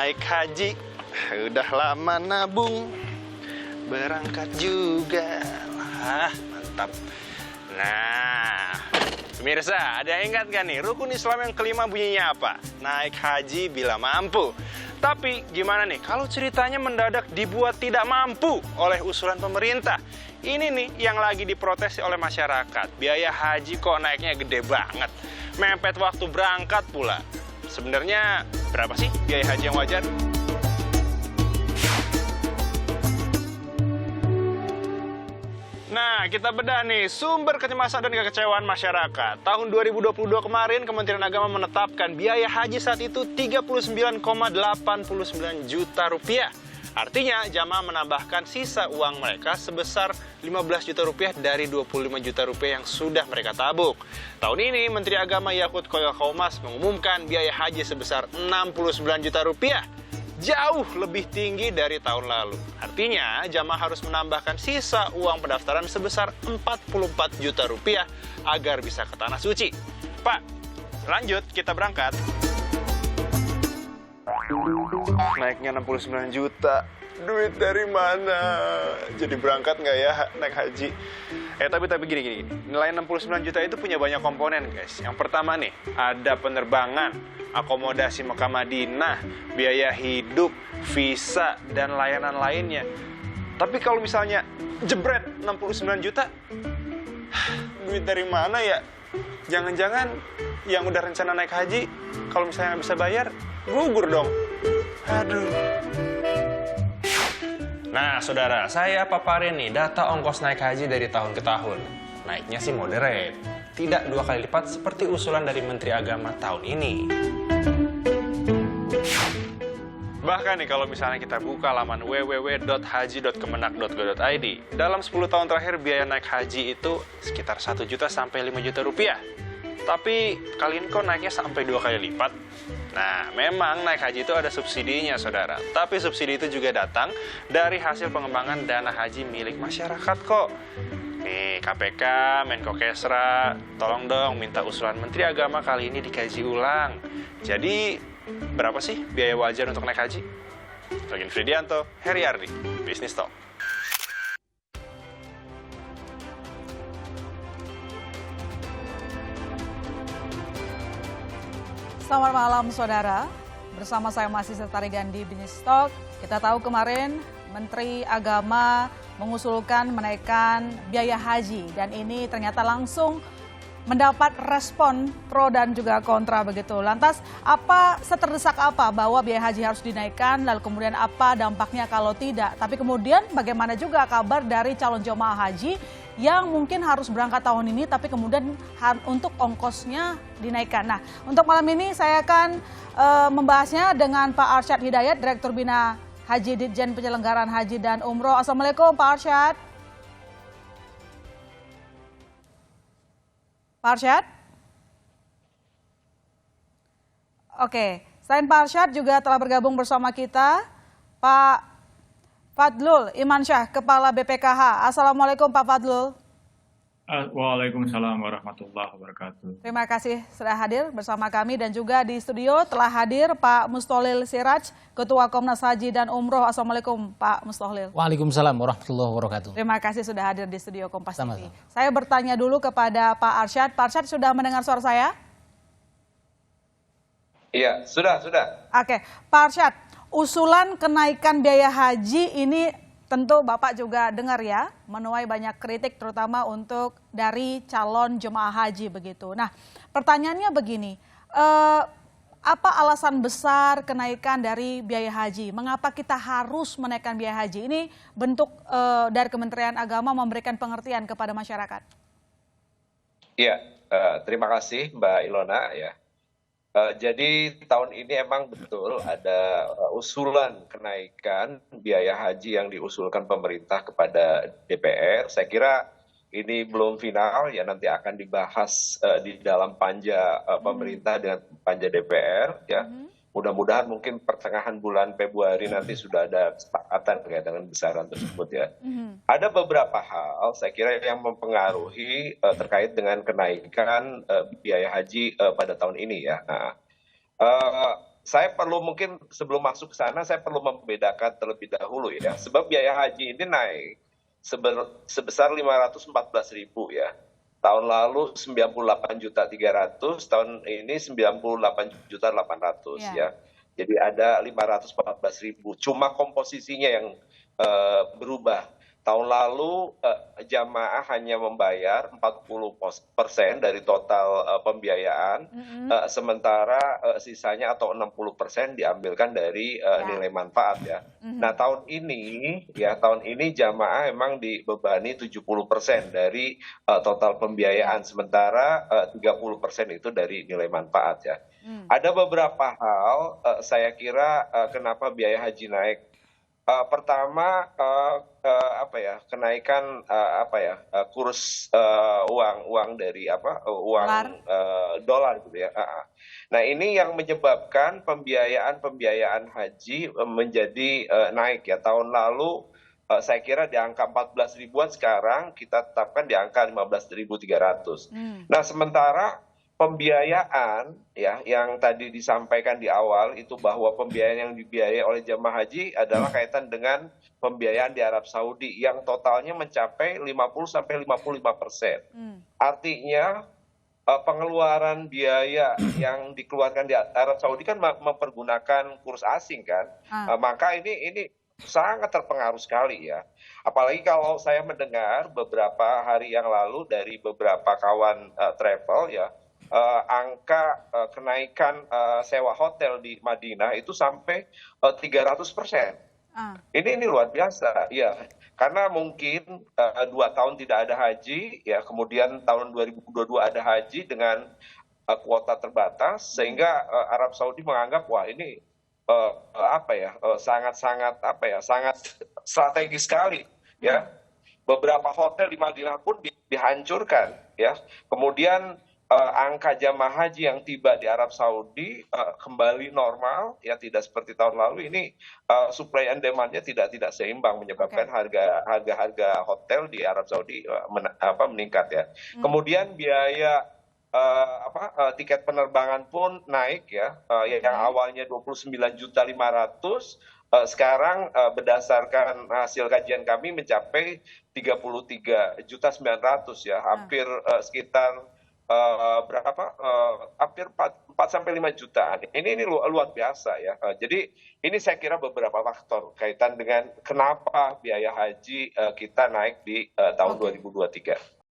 naik haji, udah lama nabung, berangkat juga. Mantap. Nah, pemirsa, ada yang ingat gak nih rukun Islam yang kelima bunyinya apa? Naik haji bila mampu. Tapi gimana nih kalau ceritanya mendadak dibuat tidak mampu oleh usulan pemerintah? Ini nih yang lagi diprotes oleh masyarakat. Biaya haji kok naiknya gede banget. Mepet waktu berangkat pula. Sebenarnya berapa sih biaya haji yang wajar? Nah, kita bedah nih sumber kecemasan dan kekecewaan masyarakat. Tahun 2022 kemarin, Kementerian Agama menetapkan biaya haji saat itu 39,89 juta rupiah. Artinya, jamaah menambahkan sisa uang mereka sebesar 15 juta rupiah dari 25 juta rupiah yang sudah mereka tabung. Tahun ini, Menteri Agama Yakut Khalil Qomas mengumumkan biaya haji sebesar 69 juta rupiah. Jauh lebih tinggi dari tahun lalu. Artinya, jamaah harus menambahkan sisa uang pendaftaran sebesar 44 juta rupiah agar bisa ke Tanah Suci. Pak, lanjut kita berangkat. Naiknya 69 juta. Duit dari mana? Jadi berangkat nggak ya naik haji? Tapi gini. Nilai 69 juta itu punya banyak komponen, guys. Yang pertama nih, ada penerbangan, akomodasi Mekah Madinah, biaya hidup, visa, dan layanan lainnya. Tapi kalau misalnya jebret 69 juta, duit dari mana ya? Jangan-jangan yang udah rencana naik haji, kalau misalnya nggak bisa bayar, gugur dong. Aduh. Nah, saudara, saya paparin nih data ongkos naik haji dari tahun ke tahun. Naiknya sih moderate, tidak 2 kali lipat seperti usulan dari Menteri Agama tahun ini. Bahkan nih kalau misalnya kita buka laman www.haji.kemenak.go.id, dalam 10 tahun terakhir biaya naik haji itu sekitar 1 juta sampai 5 juta rupiah. Tapi kali ini kok naiknya sampai 2 kali lipat? Nah, memang naik haji itu ada subsidinya, saudara. Tapi subsidi itu juga datang dari hasil pengembangan dana haji milik masyarakat kok. Nih, KPK, Menko Kesra, tolong dong minta usulan Menteri Agama kali ini dikaji ulang. Jadi, berapa sih biaya wajar untuk naik haji? Login Fridianto, Heri Ardi, Bisnis Talk. Selamat malam saudara, bersama saya masih Setari Gandhi Bisnis Talk. Kita tahu kemarin Menteri Agama mengusulkan menaikkan biaya haji dan ini ternyata langsung mendapat respon pro dan juga kontra begitu. Lantas seterdesak apa bahwa biaya haji harus dinaikkan, lalu kemudian apa dampaknya kalau tidak. Tapi kemudian bagaimana juga kabar dari calon jemaah haji yang mungkin harus berangkat tahun ini tapi kemudian untuk ongkosnya dinaikkan. Nah, untuk malam ini saya akan membahasnya dengan Pak Arsyad Hidayat, Direktur Bina Haji Ditjen Penyelenggaraan Haji dan Umroh. Assalamualaikum Pak Arsyad. Pak Arsyad? Oke, selain Pak Arsyad juga telah bergabung bersama kita Pak Fadlul Imansyah, Kepala BPKH. Assalamualaikum Pak Fadlul. Waalaikumsalam warahmatullahi wabarakatuh. Terima kasih sudah hadir bersama kami dan juga di studio telah hadir Pak Mustolil Siraj, Ketua Komnas Haji dan Umroh. Assalamualaikum Pak Mustolil. Waalaikumsalam warahmatullahi wabarakatuh. Terima kasih sudah hadir di studio Kompas TV. Saya bertanya dulu kepada Pak Arsyad. Pak Arsyad sudah mendengar suara saya? Iya, sudah. Oke, Pak Arsyad. Usulan kenaikan biaya haji ini tentu Bapak juga dengar ya, menuai banyak kritik terutama untuk dari calon jemaah haji begitu. Nah, pertanyaannya begini, apa alasan besar kenaikan dari biaya haji? Mengapa kita harus menaikkan biaya haji? Ini bentuk dari Kementerian Agama memberikan pengertian kepada masyarakat. Iya, terima kasih Mbak Ilona ya. Jadi tahun ini emang betul ada usulan kenaikan biaya haji yang diusulkan pemerintah kepada DPR. Saya kira ini belum final ya, nanti akan dibahas di dalam panja pemerintah dengan panja DPR ya. Mudah-mudahan mungkin pertengahan bulan Februari nanti sudah ada kesepakatan ya dengan besaran tersebut ya. Ada beberapa hal saya kira yang mempengaruhi terkait dengan kenaikan biaya haji pada tahun ini ya. Nah, saya perlu mungkin sebelum masuk ke sana, saya perlu membedakan terlebih dahulu ya. Sebab biaya haji ini naik sebesar 514.000 ya. Tahun lalu 98.300.000, tahun ini 98.800.000 Ya. ya. Jadi ada 514.000. Cuma komposisinya yang berubah. Tahun lalu jamaah hanya membayar 40% dari total pembiayaan, sementara sisanya atau 60% diambilkan dari nilai manfaat ya. Nah tahun ini jamaah memang dibebani 70% dari total pembiayaan, sementara 30% itu dari nilai manfaat ya. Ada beberapa hal saya kira kenapa biaya haji naik. Pertama kenaikan kurs uang dari uang dolar gitu ya. Nah ini yang menyebabkan pembiayaan haji menjadi naik ya. Tahun lalu saya kira di angka 14 ribuan, sekarang kita tetapkan di angka 15.300. Nah sementara pembiayaan ya yang tadi disampaikan di awal itu, bahwa pembiayaan yang dibiayai oleh jemaah haji adalah kaitan dengan pembiayaan di Arab Saudi yang totalnya mencapai 50-55%. Artinya pengeluaran biaya yang dikeluarkan di Arab Saudi kan mempergunakan kurs asing kan, maka ini sangat terpengaruh sekali ya. Apalagi kalau saya mendengar beberapa hari yang lalu dari beberapa kawan travel ya, angka kenaikan sewa hotel di Madinah itu sampai 300%. Ini luar biasa ya, karena mungkin 2 tahun tidak ada haji ya, kemudian tahun 2022 ada haji dengan kuota terbatas, sehingga Arab Saudi menganggap wah ini sangat strategis sekali ya. Beberapa hotel di Madinah pun dihancurkan ya. Kemudian angka jamaah haji yang tiba di Arab Saudi kembali normal ya, tidak seperti tahun lalu. Ini supply and demand-nya tidak seimbang, menyebabkan harga hotel di Arab Saudi meningkat ya. Kemudian biaya tiket penerbangan pun naik ya, yang awalnya 29.500.000 sekarang berdasarkan hasil kajian kami mencapai 33.900.000 ya, hampir sekitar hampir 4 sampai 5 jutaan. Ini luar biasa ya. Jadi ini saya kira beberapa faktor kaitan dengan kenapa biaya haji kita naik di tahun 2023.